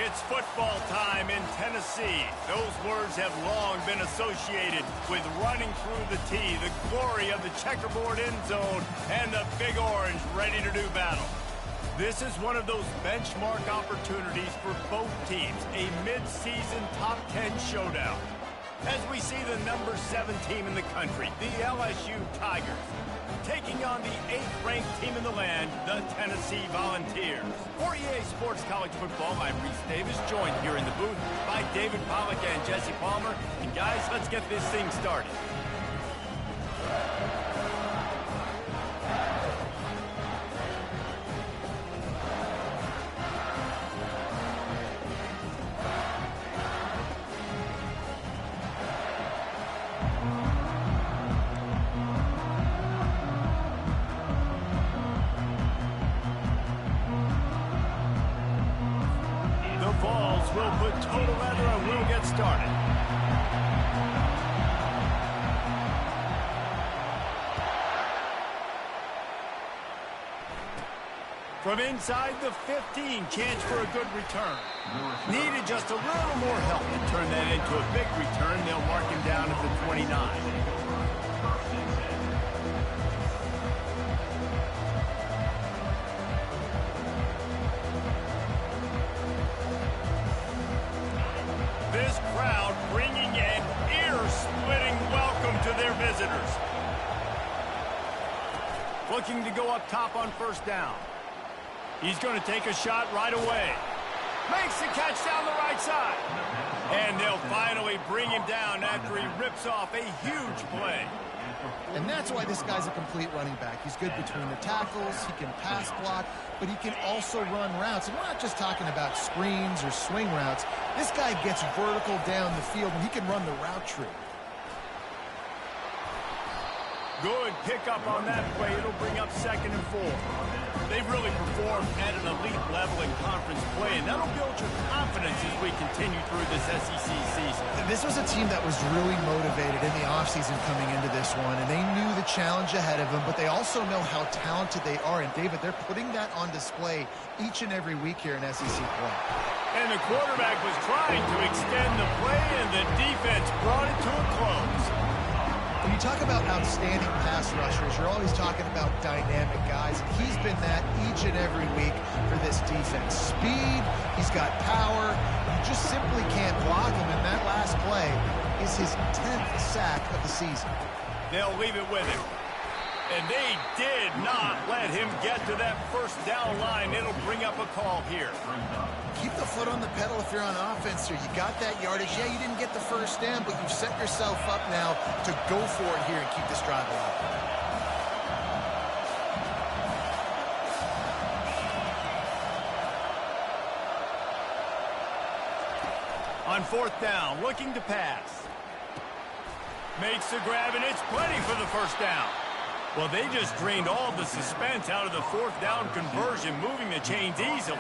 It's football time in Tennessee. Those words have long been associated with running through the tee, the glory of the checkerboard end zone, and the Big Orange ready to do battle. This is one of those benchmark opportunities for both teams, a mid-season top 10 showdown. As we see the number 7 team in the country, the LSU Tigers, taking on the 8th-ranked team in the land, the Tennessee Volunteers. For EA Sports College Football, I'm Reese Davis, joined here in the booth by David Pollack and Jesse Palmer. And guys, let's get this thing started. We'll put total leather and we'll get started. From inside the 15, chance for a good return. Needed just a little more help to turn that into a big return. They'll mark him down at the 29. This crowd bringing an ear-splitting welcome to their visitors. Looking to go up top on first down. He's going to take a shot right away. Makes the catch down the right side. And they'll finally bring him down after he rips off a huge play. And that's why this guy's a complete running back. He's good between the tackles, he can pass block, but he can also run routes. And we're not just talking about screens or swing routes. This guy gets vertical down the field, and he can run the route tree. Good pickup on that play. It'll bring up 2nd and 4. They've really performed at an elite level in conference play, and that'll build your confidence as we continue through this SEC season. This was a team that was really motivated in the offseason coming into this one, and they knew the challenge ahead of them, but they also know how talented they are. And, David, they're putting that on display each and every week here in SEC play. And the quarterback was trying to extend the play, and the defense brought it to a close. When you talk about outstanding pass rushers, you're always talking about dynamic guys. And he's been that each and every week for this defense. Speed, he's got power. You just simply can't block him. And that last play is his 10th sack of the season. They'll leave it with him. And they did not let him get to that first down line. It'll bring up a call here. Keep the foot on the pedal if you're on offense here. You got that yardage. Yeah, you didn't get the first down, but you've set yourself up now to go for it here and keep this drive alive. On 4th down, looking to pass. Makes the grab, and it's plenty for the first down. Well, they just drained all the suspense out of the 4th down conversion, moving the chains easily.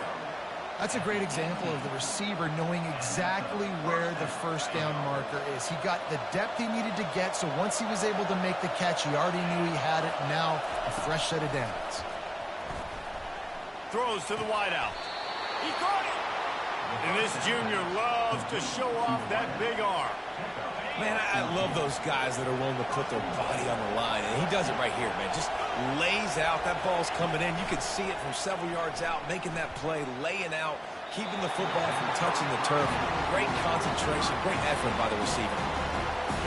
That's a great example of the receiver knowing exactly where the first down marker is. He got the depth he needed to get, so once he was able to make the catch, he already knew he had it. Now, a fresh set of downs. Throws to the wideout. He caught it! And this junior loves to show off that big arm. Man, I love those guys that are willing to put their body on the line, and he does it right here, man. Just lays out. That ball's coming in. You can see it from several yards out, making that play, laying out, keeping the football from touching the turf. Great concentration, great effort by the receiver.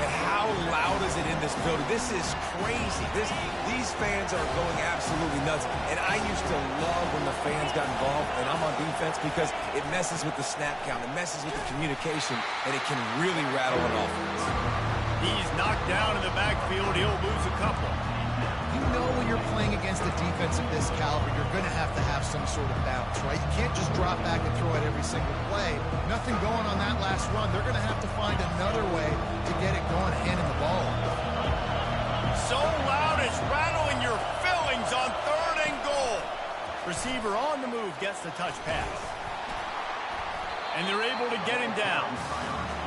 And how loud is it in this building? This is crazy. These fans are going absolutely nuts. And I used to love when the fans got involved, and I'm on defense, because it messes with the snap count. It messes with the communication, and it can really rattle an offense. He's knocked down in the backfield. He'll lose a couple. You know when you're playing against a defense of this caliber, you're going to have some sort of bounce, right? You can't just drop back and throw it every single play. Nothing going on that last run. They're going to have to find another way to get it going, handing the ball. So loud it's rattling your fillings on 3rd and goal. Receiver on the move gets the touch pass. And they're able to get him down.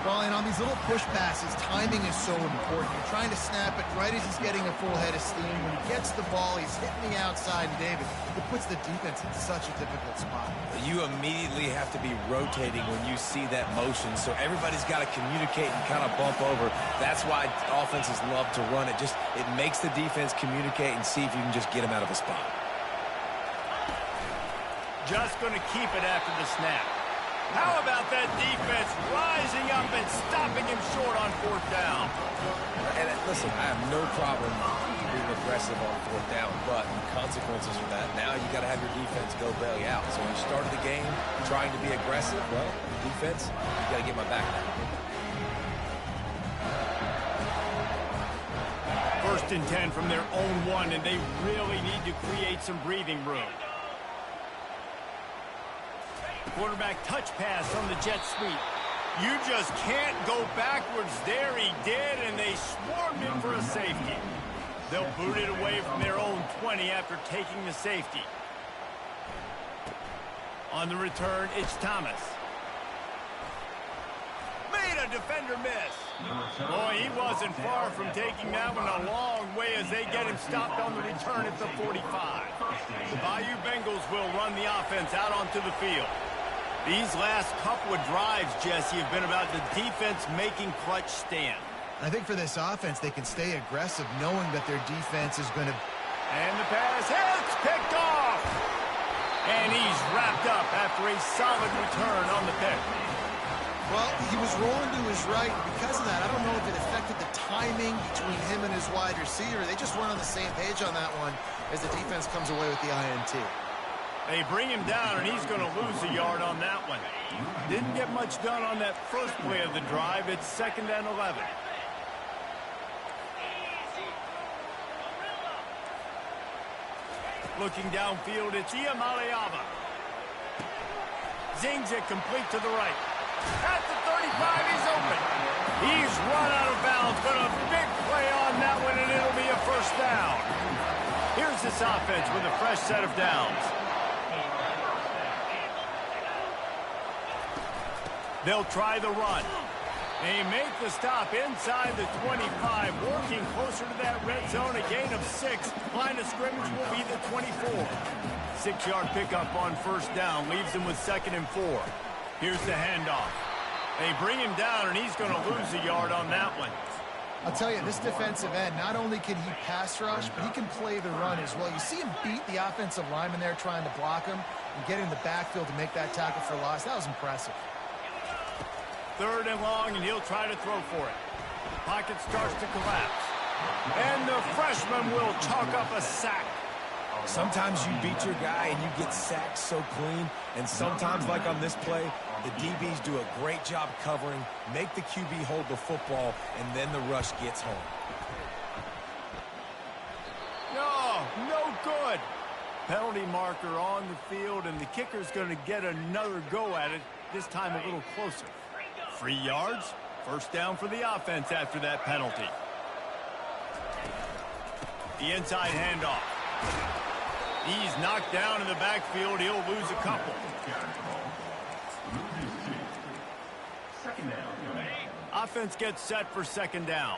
Well, and on these little push passes, timing is so important. You're trying to snap it right as he's getting a full head of steam. When he gets the ball, he's hitting the outside, and David, it puts the defense in such a difficult spot. You immediately have to be rotating when you see that motion, so everybody's got to communicate and kind of bump over. That's why offenses love to run it. It makes the defense communicate and see if you can just get him out of a spot. Just going to keep it after the snap. How about that defense rising up and stopping him short on 4th down? And listen, I have no problem being aggressive on 4th down, but the consequences for that, now you got to have your defense go bail you out. So when you started the game trying to be aggressive, well, defense, you got to get my back now. 1st and 10 from their own 1, and they really need to create some breathing room. Quarterback touch pass on the jet sweep. You just can't go backwards there. He did, and they swarmed him for a safety. They'll boot it away from their own 20 after taking the safety. On the return, it's Thomas. Made a defender miss. Boy, he wasn't far from taking that one a long way as they get him stopped on the return at the 45. The Bayou Bengals will run the offense out onto the field. These last couple of drives, Jesse, have been about the defense making clutch stand. I think for this offense, they can stay aggressive knowing that their defense is going to... And the pass hits, picked off! And he's wrapped up after a solid return on the pick. Well, he was rolling to his right. Because of that, I don't know if it affected the timing between him and his wide receiver. They just weren't on the same page on that one as the defense comes away with the INT. They bring him down, and he's going to lose a yard on that one. Didn't get much done on that first play of the drive. It's 2nd and 11. Looking downfield, it's Iamaleava. Zings it complete to the right. At the 35, he's open. He's run out of bounds, but a big play on that one, and it'll be a 1st down. Here's this offense with a fresh set of downs. They'll try the run. They make the stop inside the 25, working closer to that red zone, a gain of 6. Line of scrimmage will be the 24. 6-yard pickup on 1st down, leaves him with 2nd and 4. Here's the handoff. They bring him down, and he's going to lose a yard on that one. I'll tell you, this defensive end, not only can he pass rush, but he can play the run as well. You see him beat the offensive lineman there trying to block him and get in the backfield to make that tackle for loss. That was impressive. 3rd and long, and he'll try to throw for it. Pocket starts to collapse. And the freshman will chalk up a sack. Sometimes you beat your guy and you get sacked so clean, and sometimes, like on this play, the DBs do a great job covering, make the QB hold the football, and then the rush gets home. No good. Penalty marker on the field, and the kicker's going to get another go at it, this time a little closer. 3 yards, 1st down for the offense after that penalty. The inside handoff. He's knocked down in the backfield. He'll lose a couple. Offense gets set for 2nd down.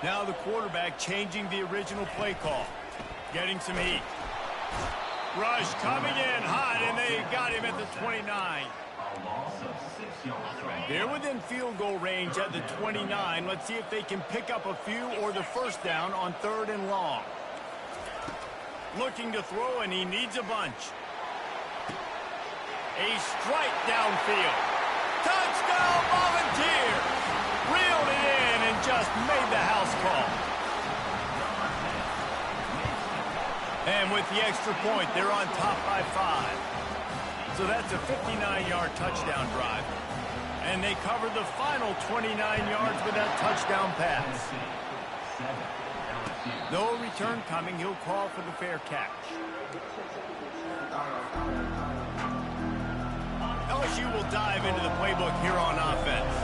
Now the quarterback changing the original play call. Getting some heat. Rush coming in hot, and they got him at the 29. They're within field goal range at the 29. Let's see if they can pick up a few or the 1st down on 3rd and long. Looking to throw, and he needs a bunch. A strike downfield. Touchdown, Volunteers! Reeled it in and just made the house call. And with the extra point, they're on top by 5. So that's a 59-yard touchdown drive. And they covered the final 29 yards with that touchdown pass. No return coming. He'll call for the fair catch. LSU will dive into the playbook here on offense.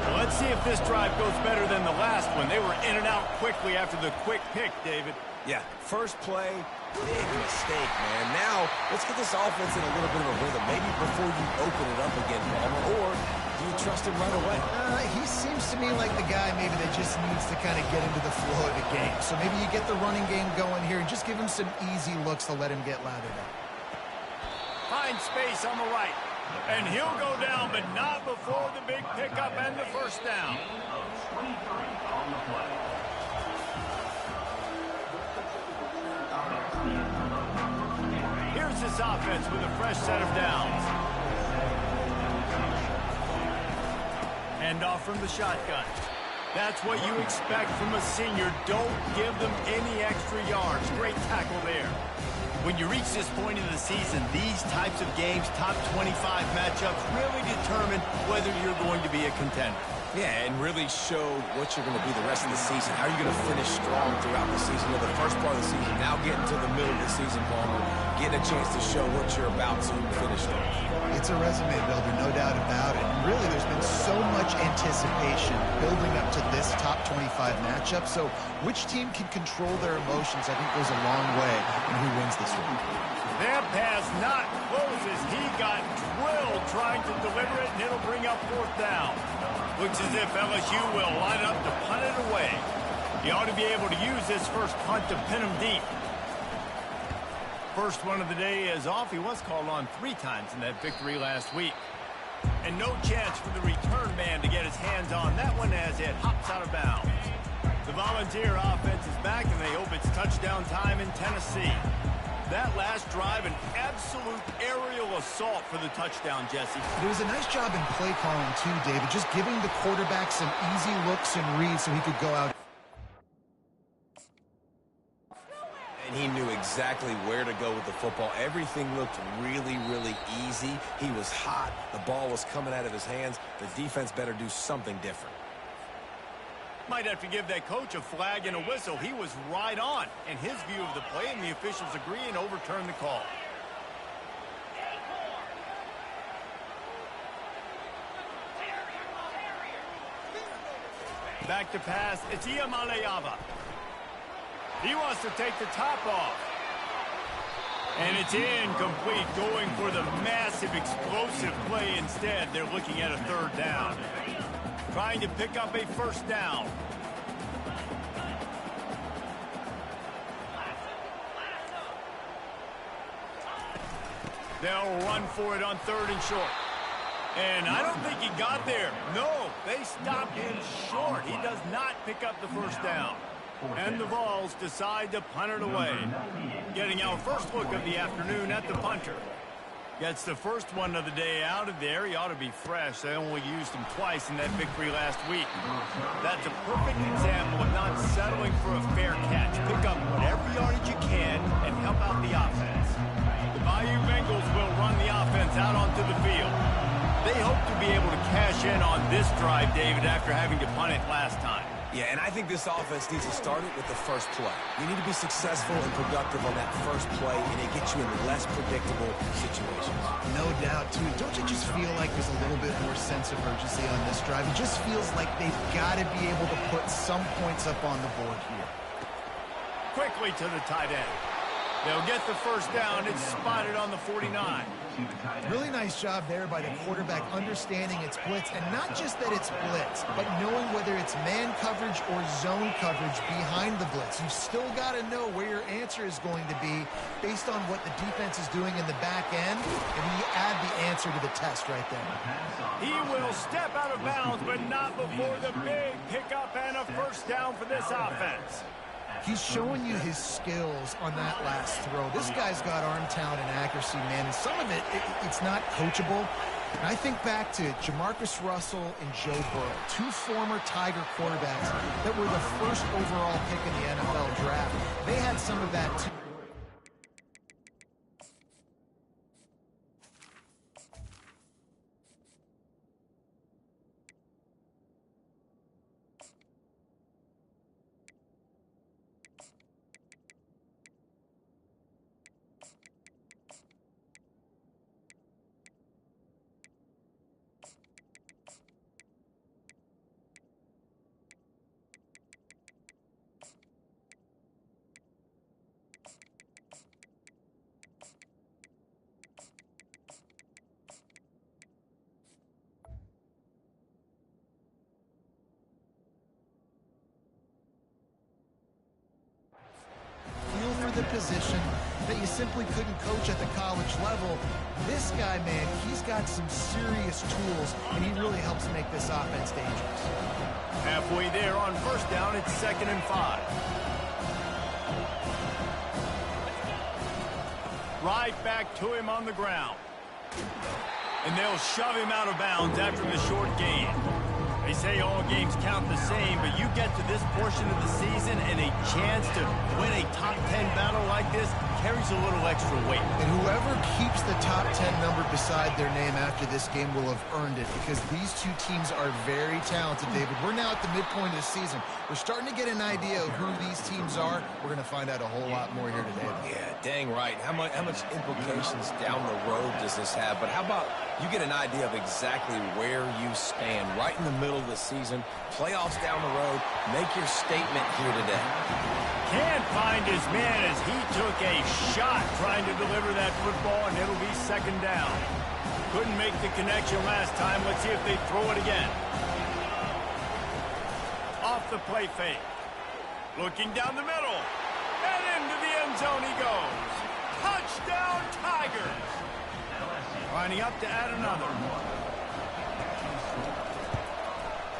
Well, let's see if this drive goes better than the last one. They were in and out quickly after the quick pick, David. Yeah, first play, Big mistake, man. Now, let's get this offense in a little bit of a rhythm. Maybe before you open it up again, Palmer, or do you trust him right away? He seems to me like the guy maybe that just needs to kind of get into the flow of the game. So maybe you get the running game going here and just give him some easy looks to let him get lathered up. Finds space on the right. And he'll go down, but not before the big pickup and the first down. Here's this offense with a fresh set of downs. Hand off from the shotgun. That's what you expect from a senior. Don't give them any extra yards. Great tackle there. When you reach this point in the season, these types of games, top 25 matchups, really determine whether you're going to be a contender. Yeah, and really show what you're going to be the rest of the season. How are you going to finish strong throughout the season, or the first part of the season, now getting to the middle of the season, Palmer, getting a chance to show what you're about to finish strong. It's a resume builder, no doubt about it. And really, there's been so much anticipation building up to this top 25 matchup. So which team can control their emotions, I think, goes a long way in who wins this one. That pass not close as he got drilled trying to deliver it, and it'll bring up fourth down. Looks as if LSU will line up to punt it away. He ought to be able to use this first punt to pin him deep. First one of the day is off. He was called on 3 times in that victory last week. And no chance for the return man to get his hands on that one as it hops out of bounds. The Volunteer offense is back, and they hope it's touchdown time in Tennessee. That last drive, an absolute aerial assault for the touchdown, Jesse. It was a nice job in play calling, too, David. Just giving the quarterback some easy looks and reads so he could go out. And he knew exactly where to go with the football. Everything looked really, really easy. He was hot. The ball was coming out of his hands. The defense better do something different. Might have to give that coach a flag and a whistle. He was right on in his view of the play, and the officials agree and overturn the call. Back to pass. It's Iamaleava. He wants to take the top off. And it's incomplete, going for the massive explosive play instead. They're looking at a third down. Trying to pick up a first down. They'll run for it on 3rd and short. And I don't think he got there. No, they stopped him short. He does not pick up the first down. And the Vols decide to punt it away. Getting our first look of the afternoon at the punter. Gets the first one of the day out of there. He ought to be fresh. They only used him twice in that victory last week. That's a perfect example of not settling for a fair catch. Pick up whatever yardage you can and help out the offense. The Bayou Bengals will run the offense out onto the field. They hope to be able to cash in on this drive, David, after having to punt it last time. Yeah, and I think this offense needs to start it with the first play. You need to be successful and productive on that first play, and it gets you in less predictable situations. No doubt, too. Don't you just feel like there's a little bit more sense of urgency on this drive? It just feels like they've got to be able to put some points up on the board here. Quickly to the tight end. They'll get the first down. It's spotted on the 49. Really nice job there by the quarterback understanding it's blitz, and not just that it's blitz, but knowing whether it's man coverage or zone coverage behind the blitz. You've still got to know where your answer is going to be based on what the defense is doing in the back end, and you add the answer to the test right there. He will step out of bounds, but not before the big pickup and a first down for this offense. He's showing you his skills on that last throw. This guy's got arm talent and accuracy, man, and some of it's not coachable. And I think back to Jamarcus Russell and Joe Burrow, 2 former Tiger quarterbacks that were the first overall pick in the NFL draft. They had some of that, too. position that you simply couldn't coach at the college level. This guy, man, he's got some serious tools, and he really helps make this offense dangerous. Halfway there on first down, it's 2nd and 5. Right back to him on the ground. And they'll shove him out of bounds after the short gain. They say all games count the same, but you get to this portion of the season and a chance to win a top 10 battle like this carries a little extra weight. And whoever keeps the top 10 number beside their name after this game will have earned it, because these two teams are very talented, David. We're now at the midpoint of the season. We're starting to get an idea of who these teams are. We're going to find out a whole lot more here today. Yeah, dang right. How much implications down the road does this have? But how about you get an idea of exactly where you stand right in the middle of the season, playoffs down the road, make your statement here today. Can't find his man as he took a shot trying to deliver that football, and it'll be 2nd down. Couldn't make the connection last time. Let's see if they throw it again. Off the play fake. Looking down the middle. And into the end zone he goes. Touchdown Tigers. Lining up to add another.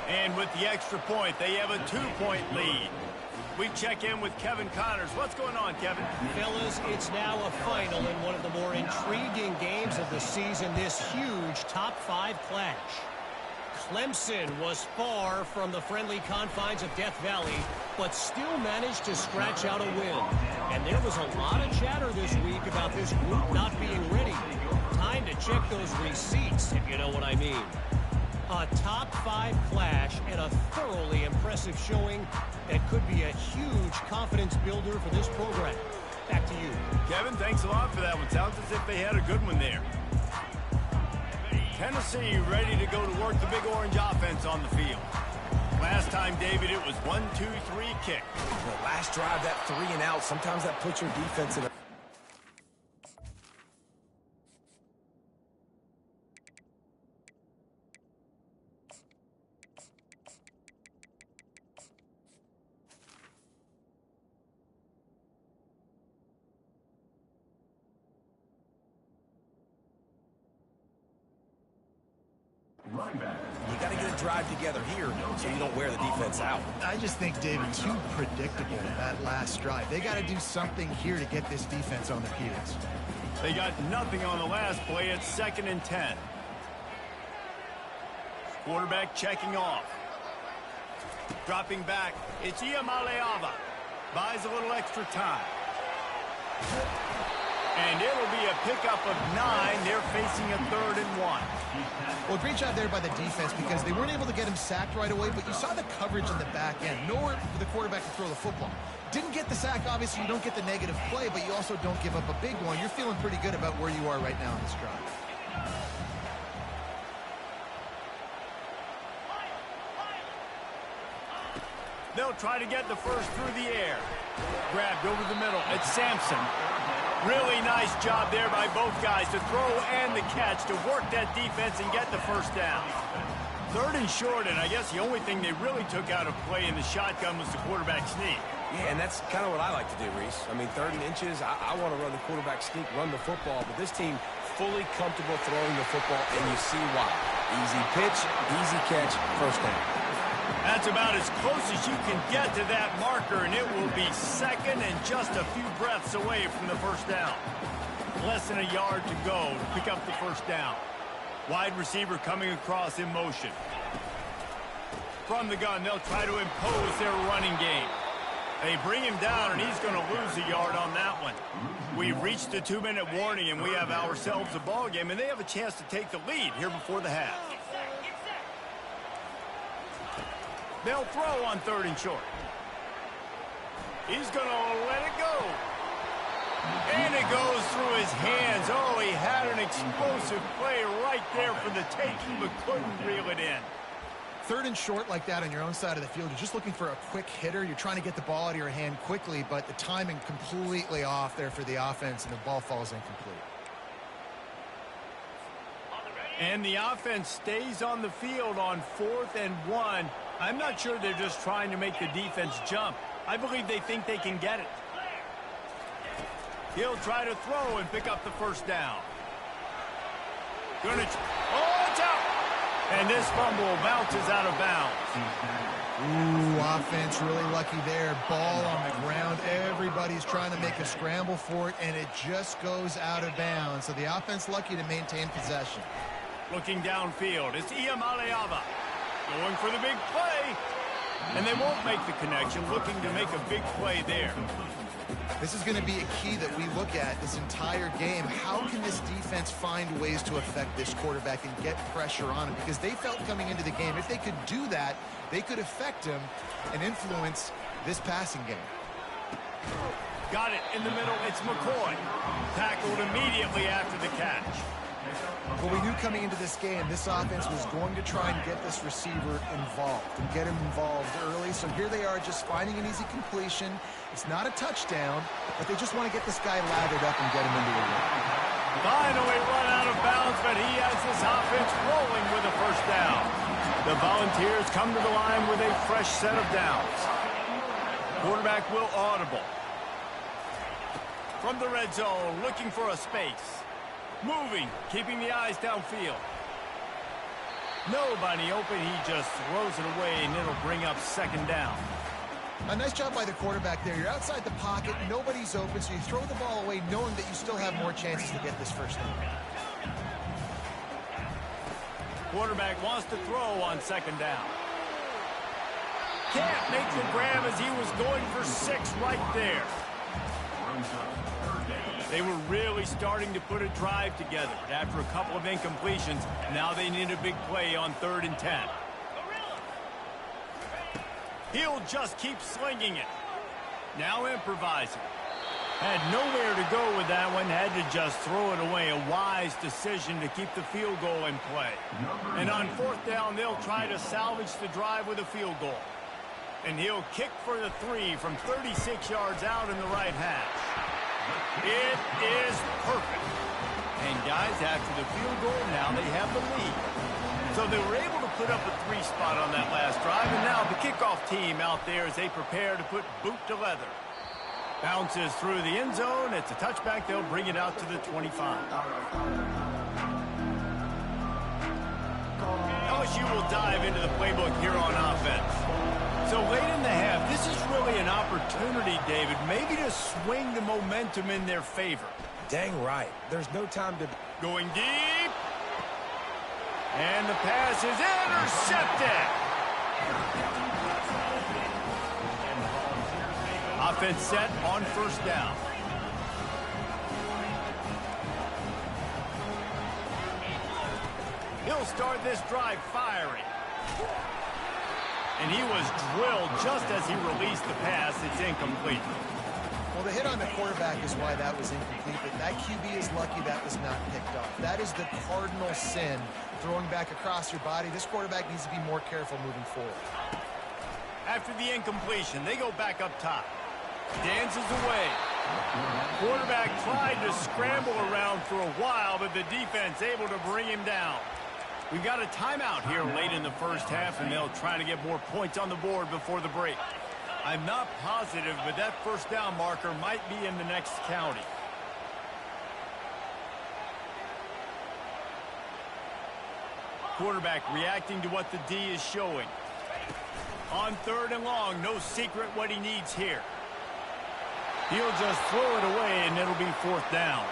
And with the extra point, they have a 2-point lead. We check in with Kevin Connors. What's going on, Kevin? Fellas, it's now a final in one of the more intriguing games of the season, this huge top 5 clash. Clemson was far from the friendly confines of Death Valley, but still managed to scratch out a win. And there was a lot of chatter this week about this group not being ready. Time to check those receipts, if you know what I mean. A top 5 clash and a thoroughly impressive showing that could be a huge confidence builder for this program. Back to you. Kevin, thanks a lot for that one. Sounds as if they had a good one there. Tennessee ready to go to work the Big Orange offense on the field. Last time, David, it was 1-2-3 kick. The last drive, that 3 and out, sometimes that puts your defense in a... You got to get a drive together here so you don't wear the defense out. I just think, David, too predictable that last drive. They got to do something here to get this defense on their heels. They got nothing on the last play. It's 2nd and 10. Quarterback checking off. Dropping back. It's Iamaleava. Buys a little extra time. And it'll be a pickup of 9. They're facing a 3rd and 1. Well, great job there by the defense, because they weren't able to get him sacked right away, but you saw the coverage in the back end. Nowhere for the quarterback to throw the football. Didn't get the sack, obviously. You don't get the negative play, but you also don't give up a big one. You're feeling pretty good about where you are right now in this drive. They'll try to get the first through the air. Grabbed over the middle. It's Sampson. Really nice job there by both guys to throw and the catch to work that defense and get the first down. 3rd and short, and I guess the only thing they really took out of play in the shotgun was the quarterback sneak. Yeah, and that's kind of what I like to do, Reese. I mean, 3rd and inches, I want to run the quarterback sneak, run the football, but this team fully comfortable throwing the football, and you see why. Easy pitch, easy catch, first down. That's about as close as you can get to that marker, and it will be 2nd and just a few breaths away from the first down. Less than a yard to go to pick up the first down. Wide receiver coming across in motion. From the gun, they'll try to impose their running game. They bring him down, and he's going to lose a yard on that one. We've reached the 2-minute warning, and we have ourselves a ball game, and they have a chance to take the lead here before the half. They'll throw on 3rd and short. He's going to let it go. And it goes through his hands. Oh, he had an explosive play right there for the taking, but couldn't reel it in. 3rd and short like that on your own side of the field, you're just looking for a quick hitter. You're trying to get the ball out of your hand quickly, but the timing completely off there for the offense, and the ball falls incomplete. And the offense stays on the field on 4th and 1. I'm not sure they're just trying to make the defense jump. I believe they think they can get it. He'll try to throw and pick up the first down. Oh, it's out! And this fumble bounces out of bounds. Ooh, offense really lucky there. Ball on the ground. Everybody's trying to make a scramble for it, and it just goes out of bounds. So the offense lucky to maintain possession. Looking downfield, it's Iamaleava going for the big play. And they won't make the connection, looking to make a big play there. This is going to be a key that we look at this entire game. How can this defense find ways to affect this quarterback and get pressure on him? Because they felt coming into the game, if they could do that, they could affect him and influence this passing game. Got it in the middle. It's McCoy. Tackled immediately after the catch. Well, we knew coming into this game, this offense was going to try and get this receiver involved and get him involved early. So here they are just finding an easy completion. It's not a touchdown, but they just want to get this guy lathered up and get him into the game. Finally run out of bounds, but he has this offense rolling with a first down. The Volunteers come to the line with a fresh set of downs. Quarterback will audible. From the red zone, looking for a space. Moving, keeping the eyes downfield. Nobody open, he just throws it away, and it'll bring up second down. A nice job by the quarterback there. You're outside the pocket, nobody's open, so you throw the ball away knowing that you still have more chances to get this first down. Quarterback wants to throw on second down. Can't make the grab as he was going for 6 right there. They were really starting to put a drive together. After a couple of incompletions, now they need a big play on 3rd and 10. He'll just keep slinging it. Now improvising. Had nowhere to go with that one. Had to just throw it away. A wise decision to keep the field goal in play. And on 4th down, they'll try to salvage the drive with a field goal. And he'll kick for the 3 from 36 yards out in the right hash. It is perfect. And guys, after the field goal, now they have the lead. So they were able to put up a 3 spot on that last drive, and now the kickoff team out there as they prepare to put boot to leather. Bounces through the end zone. It's a touchback. They'll bring it out to the 25. LSU will dive into the playbook here on offense. So late in the half, this is really an opportunity, David, maybe to swing the momentum in their favor. Dang right. There's no time to... Going deep. And the pass is intercepted. Offense set on 1st down. He'll start this drive firing. And he was drilled just as he released the pass. It's incomplete. Well, the hit on the quarterback is why that was incomplete, but that QB is lucky that was not picked off. That is the cardinal sin, throwing back across your body. This quarterback needs to be more careful moving forward. After the incompletion, they go back up top. Dances away. Quarterback tried to scramble around for a while, but the defense able to bring him down. We've got a timeout here late in the first half, and they'll try to get more points on the board before the break. I'm not positive, but that 1st down marker might be in the next county. Quarterback reacting to what the D is showing. On 3rd and long, no secret what he needs here. He'll just throw it away, and it'll be 4th down.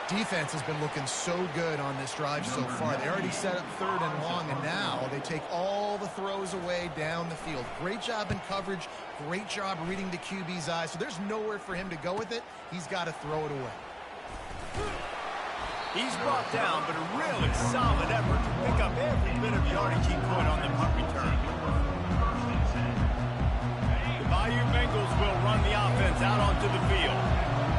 Defense has been looking so good on this drive so far. They already set up 3rd and long, and now they take all the throws away down the field. Great job in coverage. Great job reading the QB's eyes. So there's nowhere for him to go with it. He's got to throw it away. He's brought down, but a really solid effort to pick up every bit of yardage he could on the punt return. The Bayou Bengals will run the offense out onto the field.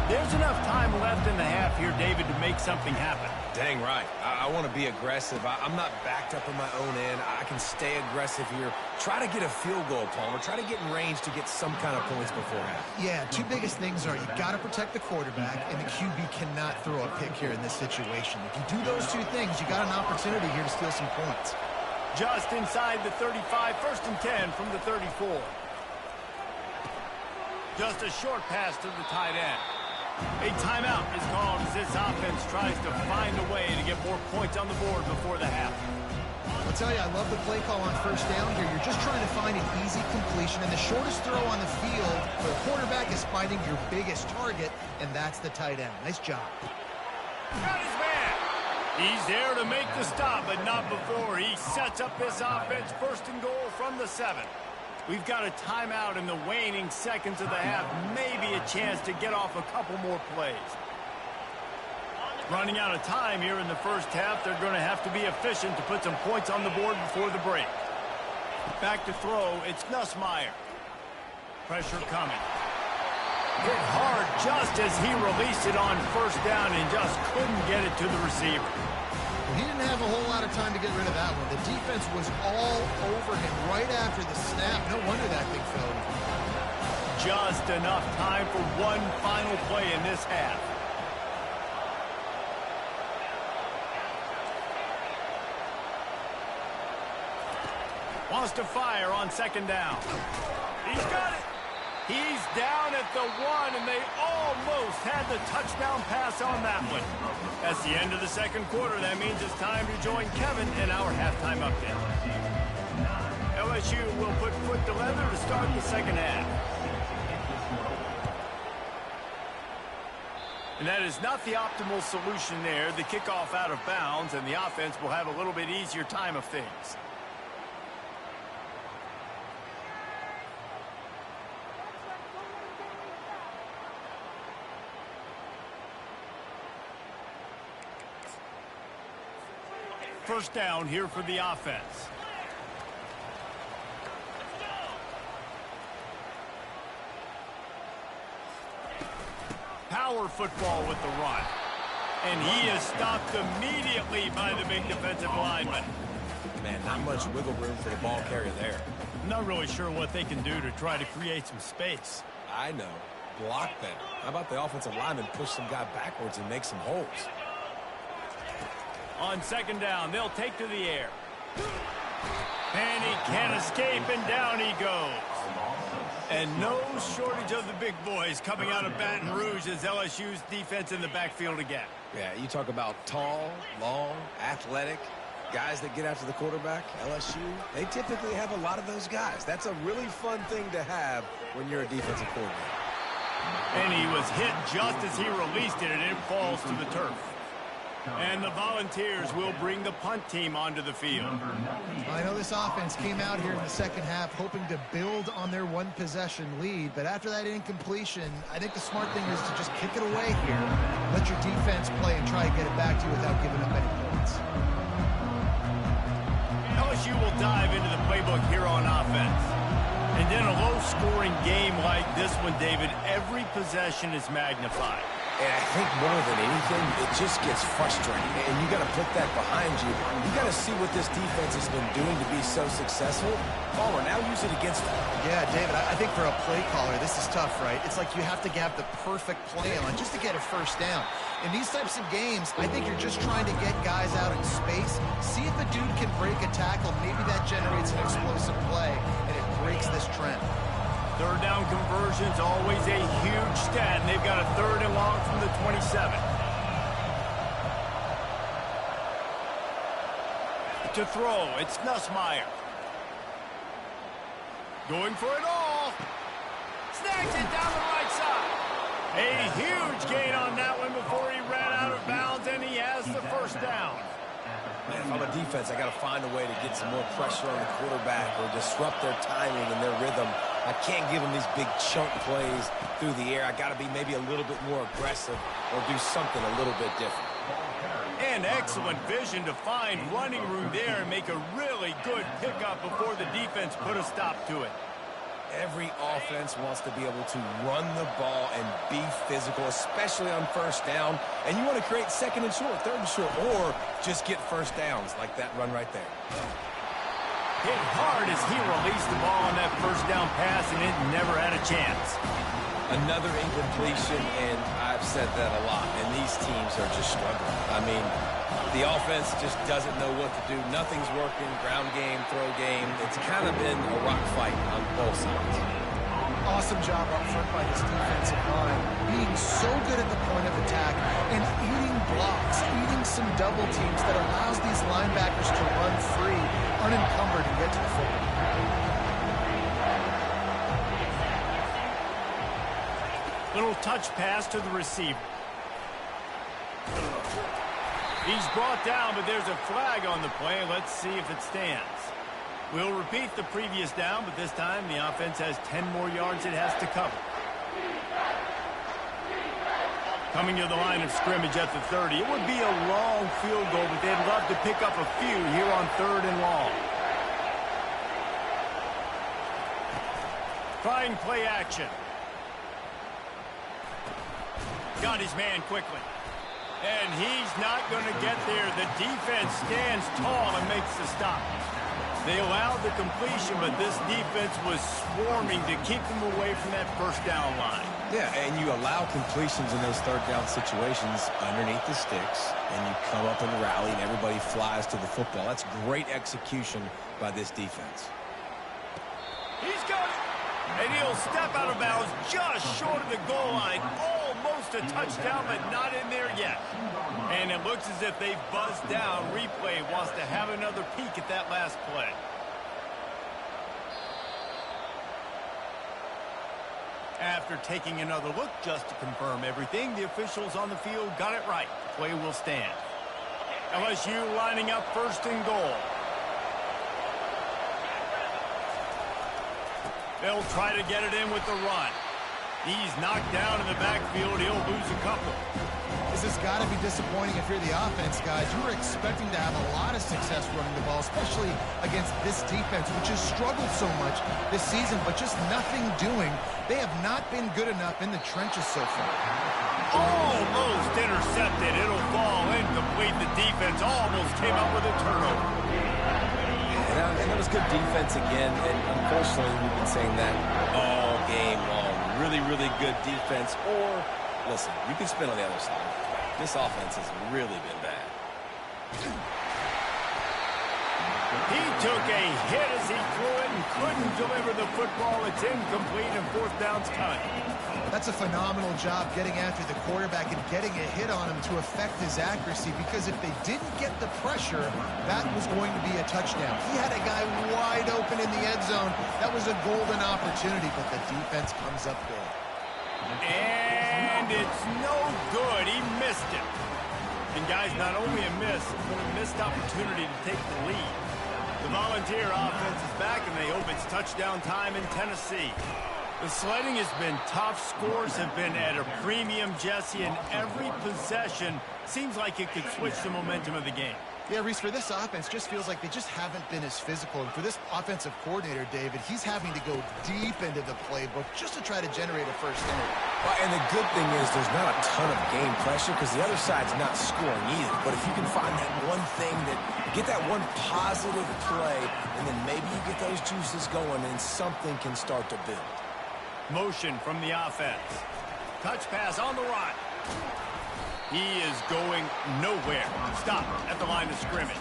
There's enough time left in the half here, David, to make something happen. Dang right. I want to be aggressive. I'm not backed up in my own end. I can stay aggressive here. Try to get a field goal, Palmer. Try to get in range to get some kind of points beforehand. Yeah, 2 biggest things are you got to protect the quarterback, and the QB cannot throw a pick here in this situation. If you do those 2 things, you got an opportunity here to steal some points. Just inside the 35, 1st and 10 from the 34. Just a short pass to the tight end. A timeout is called as this offense tries to find a way to get more points on the board before the half. I'll tell you, I love the play call on first down here. You're just trying to find an easy completion, and the shortest throw on the field for the quarterback is finding your biggest target, and that's the tight end. Nice job. Got his man. He's there to make the stop, but not before. He sets up this offense first and goal from the 7. We've got a timeout in the waning seconds of the half. Maybe a chance to get off a couple more plays. Running out of time here in the first half. They're going to have to be efficient to put some points on the board before the break. Back to throw. It's Nussmeier. Pressure coming. Hit hard just as he released it on first down and just couldn't get it to the receiver. He didn't have a whole lot of time to get rid of that one. The defense was all over him right after the snap. No wonder that thing fell. Just enough time for one final play in this half. Wants to fire on second down. He's got it. He's down at the 1, and they almost had the touchdown pass on that one. That's the end of the second quarter. That means it's time to join Kevin in our halftime update. LSU will put foot to leather to start the second half. And that is not the optimal solution there. The kickoff out of bounds, and the offense will have a little bit easier time of things. First down here for the offense. Power football with the run. And he is stopped immediately by the big defensive lineman. Man, not much wiggle room for the ball carrier there. I'm not really sure what they can do to try to create some space. I know. Block better. How about the offensive lineman push some guy backwards and make some holes? On second down, they'll take to the air. And he can't escape, and down he goes. And no shortage of the big boys coming out of Baton Rouge as LSU's defense in the backfield again. Yeah, you talk about tall, long, athletic, guys that get after the quarterback. LSU, they typically have a lot of those guys. That's a really fun thing to have when you're a defensive coordinator. And he was hit just as he released it, and it falls to the turf. And the Volunteers will bring the punt team onto the field. I know this offense came out here in the second half hoping to build on their one-possession lead, but after that incompletion, I think the smart thing is to just kick it away here. Let your defense play and try to get it back to you without giving up any points. LSU will dive into the playbook here on offense. And in a low-scoring game like this one, David, every possession is magnified. And I think more than anything, it just gets frustrating. And you got to put that behind you. You got to see what this defense has been doing to be so successful. Palmer, now use it against them. Yeah, David, I think for a play caller, this is tough, right? It's like you have to have the perfect play on just to get a first down. In these types of games, I think you're just trying to get guys out in space, see if a dude can break a tackle. Maybe that generates an explosive play, and it breaks this trend. Third down conversion's always a huge stat, and they've got a third and long from the 27. To throw, it's Nussmeier. Going for it all. Snags it down the right side. A huge gain on that one before he ran out of bounds, and he has the first down. Man, if I'm a defense, I got to find a way to get some more pressure on the quarterback or disrupt their timing and their rhythm. I can't give them these big chunk plays through the air. I got to be maybe a little bit more aggressive or do something a little bit different. And excellent vision to find running room there and make a really good pickup before the defense put a stop to it. Every offense wants to be able to run the ball and be physical, especially on first down. And you want to create second and short, third and short, or just get first downs like that run right there. Hit hard as he released the ball on that first down pass, and it never had a chance. Another incompletion, and I've said that a lot, and these teams are just struggling. I mean, the offense just doesn't know what to do. Nothing's working, ground game, throw game. It's kind of been a rock fight on both sides. awesome job up front by this defensive line, being so good at the point of attack and eating blocks, eating some double teams that allows these linebackers to run free, unencumbered, and get to the football. Little touch pass to the receiver. He's brought down, but there's a flag on the play. Let's see if it stands. We'll repeat the previous down, but this time the offense has 10 more yards it has to cover. Coming to the line of scrimmage at the 30. It would be a long field goal, but they'd love to pick up a few here on 3rd and long. Trying play action. Got his man quickly. And he's not going to get there. The defense stands tall and makes the stop. They allowed the completion, but this defense was swarming to keep them away from that first down line. Yeah, and you allow completions in those 3rd down situations underneath the sticks, and you come up and rally, and everybody flies to the football. That's great execution by this defense. He's got it. And he'll step out of bounds just short of the goal line. Almost a touchdown, but not in there yet. And it looks as if they've buzzed down. Replay wants to have another peek at that last play. After taking another look just to confirm everything, the officials on the field got it right. The play will stand. LSU lining up 1st and goal. They'll try to get it in with the run. He's knocked down in the backfield. He'll lose a couple. This has got to be disappointing if you're the offense, guys. You were expecting to have a lot of success running the ball, especially against this defense, which has struggled so much this season, but just nothing doing. They have not been good enough in the trenches so far. Almost intercepted. It'll fall incomplete. The defense almost came up with a turnover. And that was good defense again, and unfortunately we've been saying that all game long. Really, really good defense, or, listen, you can spin on the other side. This offense has really been bad. He took a hit as he threw it and couldn't deliver the football. It's incomplete and 4th down's cut. That's a phenomenal job getting after the quarterback and getting a hit on him to affect his accuracy, because if they didn't get the pressure, that was going to be a touchdown. He had a guy wide open in the end zone. That was a golden opportunity, but the defense comes up big. And it's no good. He missed it. And, guys, not only a miss, but a missed opportunity to take the lead. The Volunteer offense is back, and they hope it's touchdown time in Tennessee. The sledding has been tough. Scores have been at a premium, Jesse, and every possession seems like it could switch the momentum of the game. Yeah, Reese, for this offense, just feels like they just haven't been as physical. And for this offensive coordinator, David, he's having to go deep into the playbook just to try to generate a first down. Well, and the good thing is there's not a ton of game pressure because the other side's not scoring either. But if you can find that one thing, get that one positive play, and then maybe you get those juices going and something can start to build. Motion from the offense. Touch pass on the run. He is going nowhere. Stop at the line of scrimmage.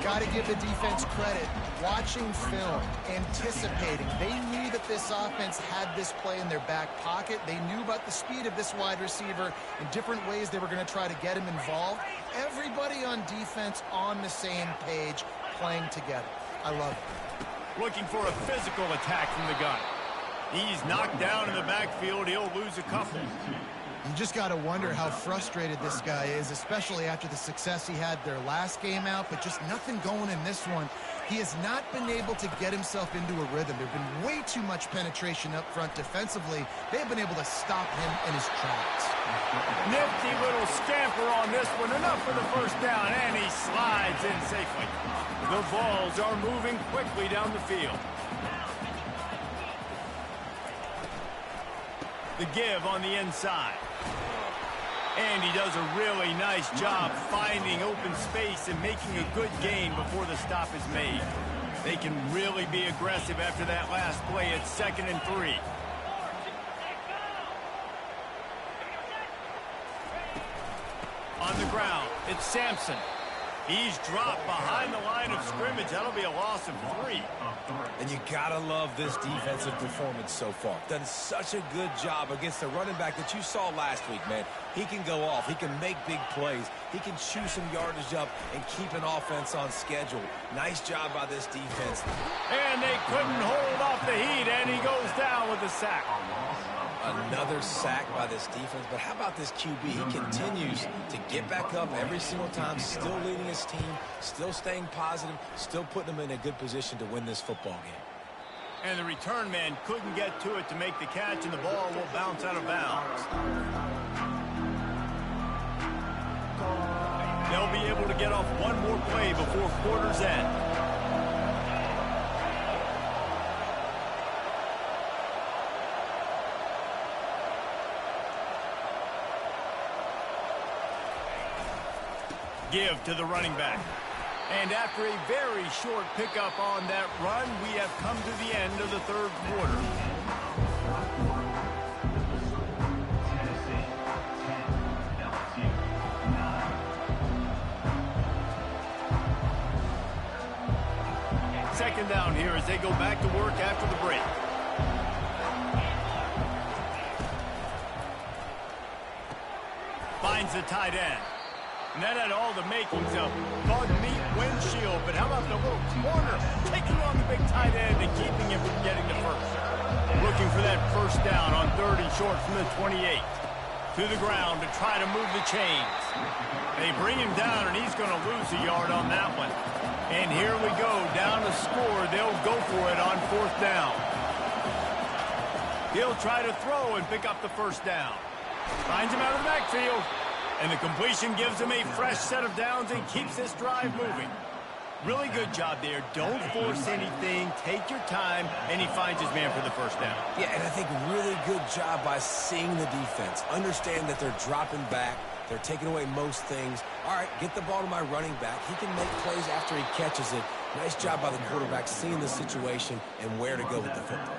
Got to give the defense credit. Watching film, anticipating. They knew that this offense had this play in their back pocket. They knew about the speed of this wide receiver and different ways they were going to try to get him involved. Everybody on defense on the same page, playing together. I love it. Looking for a physical attack from the gun. He's knocked down in the backfield. He'll lose a couple. You just got to wonder how frustrated this guy is, especially after the success he had their last game out, but just nothing going in this one. He has not been able to get himself into a rhythm. There's been way too much penetration up front defensively. They've been able to stop him in his tracks. Nifty little scamper on this one. Enough for the first down, and he slides in safely. The balls are moving quickly down the field. The give on the inside. And he does a really nice job finding open space and making a good gain before the stop is made. They can really be aggressive after that last play. It's 2nd and 3. On the ground, it's Sampson. He's dropped behind the line of scrimmage. That'll be a loss of 3. And you gotta love this defensive performance so far. Done such a good job against the running back that you saw last week, man. He can go off. He can make big plays. He can chew some yardage up and keep an offense on schedule. Nice job by this defense. And they couldn't hold off the heat, and he goes down with a sack. Another sack by this defense, but how about this QB? He continues to get back up every single time, still leading his team, still staying positive, still putting them in a good position to win this football game. And the return man couldn't get to it to make the catch, and the ball will bounce out of bounds. They'll be able to get off one more play before quarter's end. Give to the running back. And after a very short pickup on that run, we have come to the end of the third quarter. Second down here as they go back to work after the break. Finds the tight end. And that had all the makings of bug meat windshield. But how about the little corner taking on the big tight end and keeping him from getting the first? Looking for that first down on 30 short from the 28. To the ground to try to move the chains. They bring him down, and he's going to lose a yard on that one. And here we go, down to score. They'll go for it on fourth down. He'll try to throw and pick up the first down. Finds him out of the backfield. And the completion gives him a fresh set of downs and keeps this drive moving. Really good job there. Don't force anything. Take your time. And he finds his man for the first down. Yeah, and I think really good job by seeing the defense. Understand that they're dropping back. They're taking away most things. All right, get the ball to my running back. He can make plays after he catches it. Nice job by the quarterback seeing the situation and where to go with the football.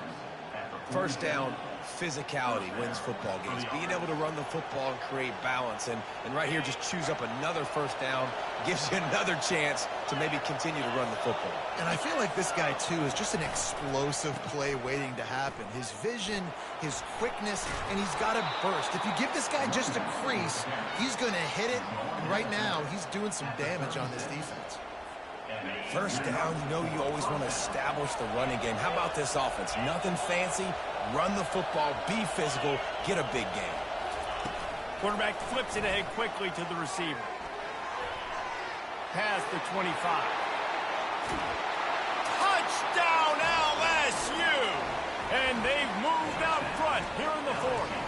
First down, physicality wins football games. Being able to run the football and create balance. And right here, just choose up another first down. Gives you another chance to maybe continue to run the football. And I feel like this guy, too, is just an explosive play waiting to happen. His vision, his quickness, and he's got a burst. If you give this guy just a crease, he's going to hit it. And right now, he's doing some damage on this defense. First down, you know you always want to establish the running game. How about this offense? Nothing fancy. Run the football, be physical, get a big game. Quarterback flips it ahead quickly to the receiver. Past the 25. Touchdown LSU! And they've moved out front here in the fourth.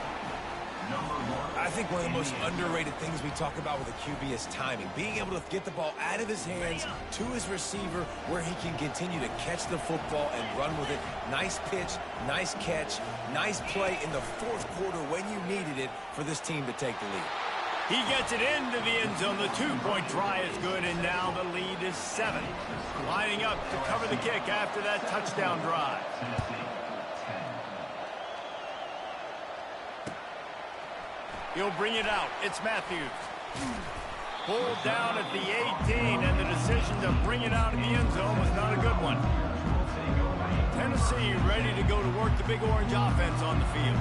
I think one of the most underrated things we talk about with a QB is timing. Being able to get the ball out of his hands to his receiver where he can continue to catch the football and run with it. Nice pitch, nice catch, nice play in the fourth quarter when you needed it for this team to take the lead. He gets it into the end zone. The two-point try is good, and now the lead is 7. Lining up to cover the kick after that touchdown drive. He'll bring it out. It's Matthews. Pulled down at the 18, and the decision to bring it out of the end zone was not a good one. Tennessee ready to go to work the Big Orange offense on the field.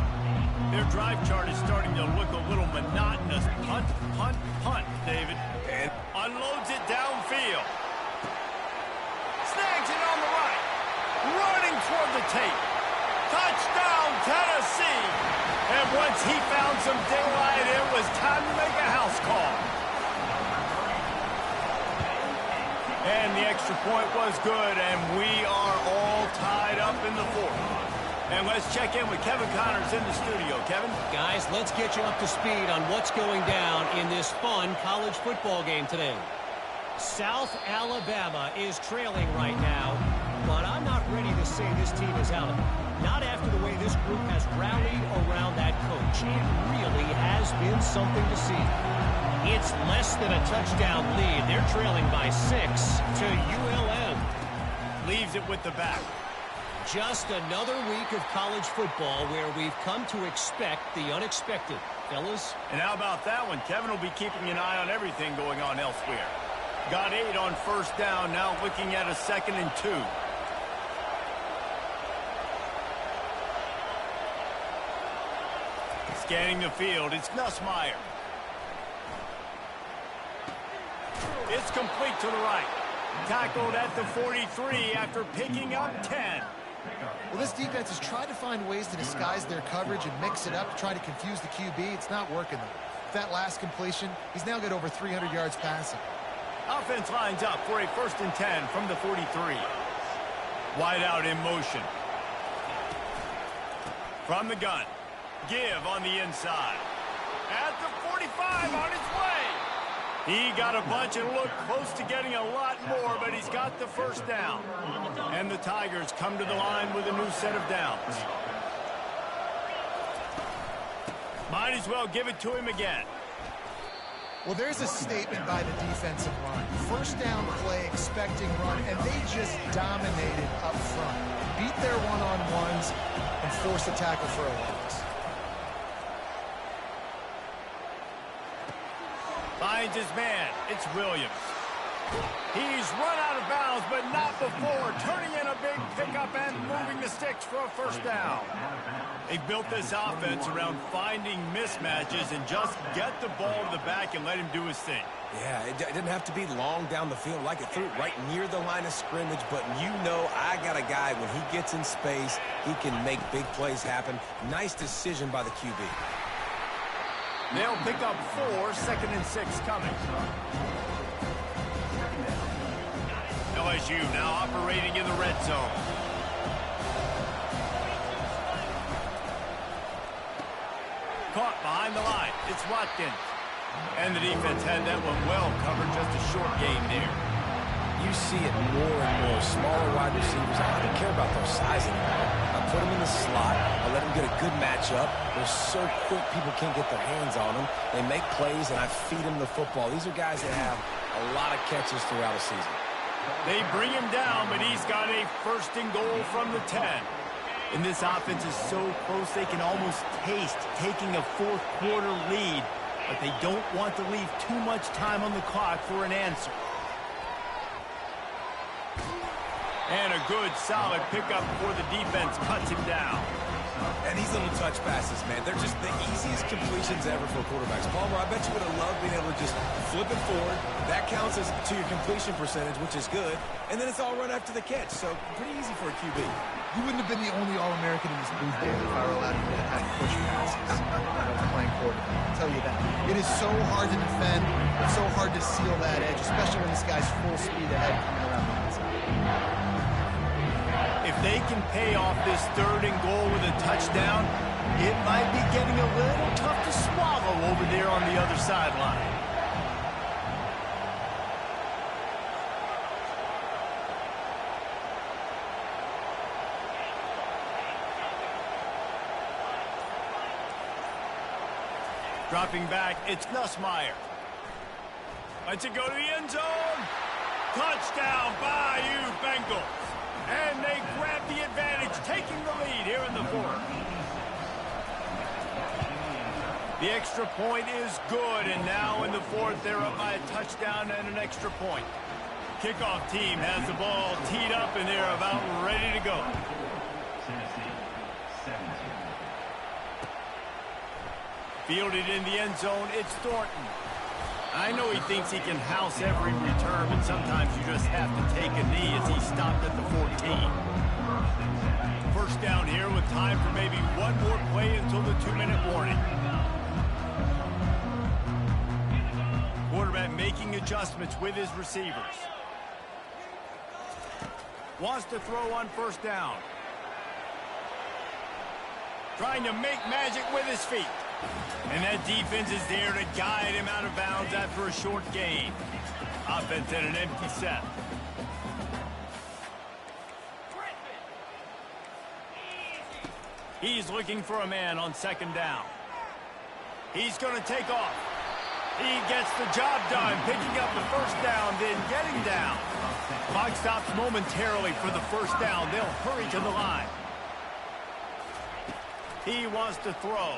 Their drive chart is starting to look a little monotonous. Punt, punt, punt, David. And unloads it downfield. Snags it on the right. Running toward the tape. Touchdown, Tennessee. And once he found some daylight, it was time to make a house call. And the extra point was good, and we are all tied up in the fourth. And let's check in with Kevin Connors in the studio. Kevin? Guys, let's get you up to speed on what's going down in this fun college football game today. South Alabama is trailing right now, but I'm not ready to say this team is out of it. Not after the way this group has rallied around that coach. It really has been something to see. It's less than a touchdown lead. They're trailing by 6 to ULM. Leaves it with the back. Just another week of college football where we've come to expect the unexpected. Fellas? And how about that one? Kevin will be keeping an eye on everything going on elsewhere. Got 8 on first down, now looking at a 2nd and 2. Scanning the field, it's Nussmeier. It's complete to the right. Tackled at the 43 after picking up 10. Well, this defense has tried to find ways to disguise their coverage and mix it up to try to confuse the QB. It's not working, though. With that last completion, he's now got over 300 yards passing. Offense lines up for a 1st and 10 from the 43. Wide out in motion. From the gun. Give on the inside. At the 45 on his way. He got a bunch and looked close to getting a lot more, but he's got the 1st down. And the Tigers come to the line with a new set of downs. Might as well give it to him again. Well, there's a statement by the defensive line. 1st down play, expecting run, and they just dominated up front. Beat their one-on-ones and forced a tackle for a loss. Finds his man. It's Williams. He's run out of bounds, but not before. Turning in a big pickup and moving the sticks for a 1st down. They built this offense around finding mismatches and just get the ball to the back and let him do his thing. Yeah, it didn't have to be long down the field. Like it threw it right near the line of scrimmage, but you know I got a guy, when he gets in space, he can make big plays happen. Nice decision by the QB. They'll pick up 4, 2nd and 6 coming. LSU now operating in the red zone. Caught behind the line. It's Watkins. And the defense had that one well covered. Just a short game there. You see it more and more. Smaller wide receivers, I don't care about their size anymore. I put them in the slot. I let them get a good matchup. They're so quick, people can't get their hands on them. They make plays, and I feed them the football. These are guys that have a lot of catches throughout a season. They bring him down, but he's got a 1st and goal from the 10. And this offense is so close they can almost taste taking a 4th quarter lead, but they don't want to leave too much time on the clock for an answer. And a good, solid pickup before the defense cuts him down. And these little touch passes, man, they're just the easiest completions ever for quarterbacks. Palmer, I bet you would have loved being able to just flip it forward. That counts as to your completion percentage, which is good. And then it's all run after the catch, so pretty easy for a QB. You wouldn't have been the only All-American in this booth, David, if I were allowed to admit how to push passes playing quarterback. I'll tell you that. It is so hard to defend. It's so hard to seal that edge, especially when this guy's full speed ahead coming around the outside. If they can pay off this 3rd and goal with a touchdown, it might be getting a little tough to swallow over there on the other sideline. Dropping back, it's Nussmeier. Lets it go to the end zone. Touchdown, Bayou Bengals. And they grab the advantage, taking the lead here in the 4th. The extra point is good, and now in the 4th, they're up by a touchdown and an extra point. Kickoff team has the ball teed up, and they're about ready to go. Fielded in the end zone, it's Thornton. I know he thinks he can house every return, but sometimes you just have to take a knee as he stopped at the 14. 1st down here with time for maybe one more play until the 2-minute warning. Quarterback making adjustments with his receivers. Wants to throw on 1st down. Trying to make magic with his feet. And that defense is there to guide him out of bounds after a short gain. Offense at an empty set. He's looking for a man on 2nd down. He's going to take off. He gets the job done, picking up the 1st down, then getting down. Clock stops momentarily for the 1st down. They'll hurry to the line. He wants to throw.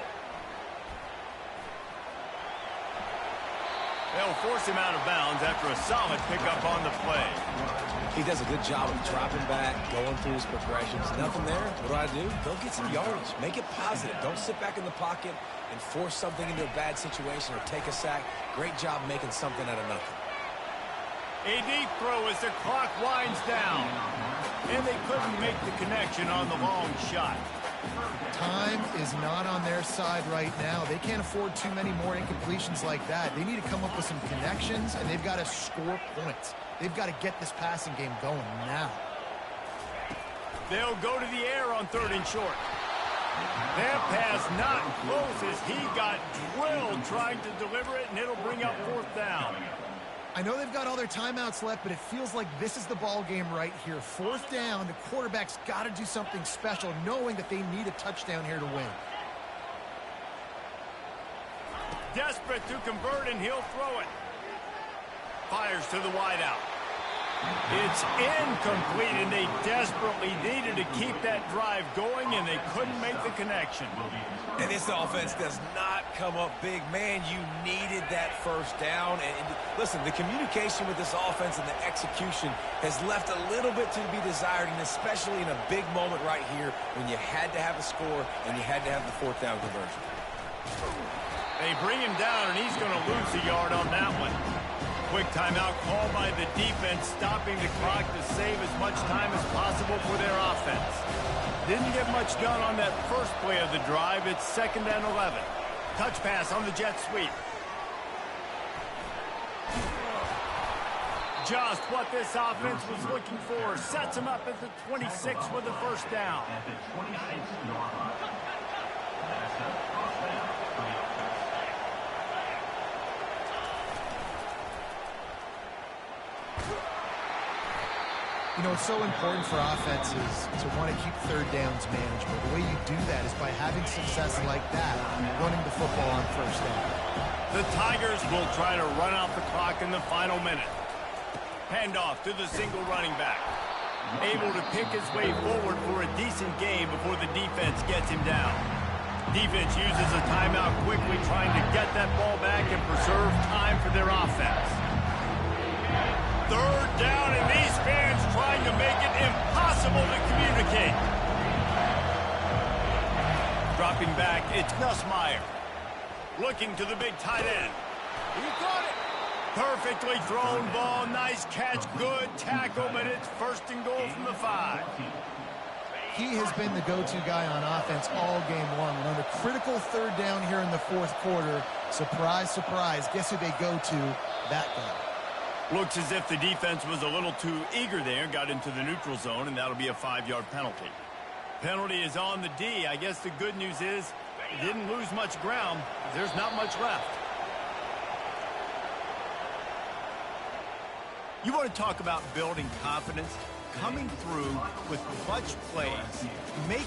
They'll force him out of bounds after a solid pickup on the play. He does a good job of dropping back, going through his progressions. Nothing there. What do? Go get some yardage. Make it positive. Don't sit back in the pocket and force something into a bad situation or take a sack. Great job making something out of nothing. A deep throw as the clock winds down. And they couldn't make the connection on the long shot. Time is not on their side right now. They can't afford too many more incompletions like that. They need to come up with some connections, and they've got to score points. They've got to get this passing game going now. They'll go to the air on 3rd and short. That pass not close as he got drilled trying to deliver it, and it'll bring up 4th down. I know they've got all their timeouts left, but it feels like this is the ball game right here. 4th down, the quarterback's got to do something special, knowing that they need a touchdown here to win. Desperate to convert, and he'll throw it. Fires to the wideout. It's incomplete, and they desperately needed to keep that drive going, and they couldn't make the connection. And this offense does not come up big. Man, you needed that 1st down. And listen, the communication with this offense and the execution has left a little bit to be desired, and especially in a big moment right here when you had to have a score and you had to have the 4th down conversion. They bring him down, and he's going to lose a yard on that one. Quick timeout called by the defense, stopping the clock to save as much time as possible for their offense. Didn't get much done on that first play of the drive. It's 2nd and 11. Touch pass on the jet sweep. Just what this offense was looking for. Sets him up at the 26 with the 1st down. You know, it's so important for offenses to want to keep 3rd downs manageable. The way you do that is by having success like that, running the football on 1st down. The Tigers will try to run out the clock in the final minute. Handoff to the single running back. Able to pick his way forward for a decent gain before the defense gets him down. Defense uses a timeout quickly, trying to get that ball back and preserve time for their offense. 3rd down, and these fans trying to make it impossible to communicate. Dropping back, it's Nussmeier. Looking to the big tight end. He got it. Perfectly thrown ball, nice catch, good tackle, but it's 1st and goal from the 5. He has been the go-to guy on offense all game long. And on a critical 3rd down here in the 4th quarter, surprise, surprise, guess who they go to? That guy. Looks as if the defense was a little too eager there, got into the neutral zone, and that'll be a 5-yard penalty. Penalty is on the D. I guess the good news is it didn't lose much ground. There's not much left. You want to talk about building confidence? Coming through with clutch plays. Make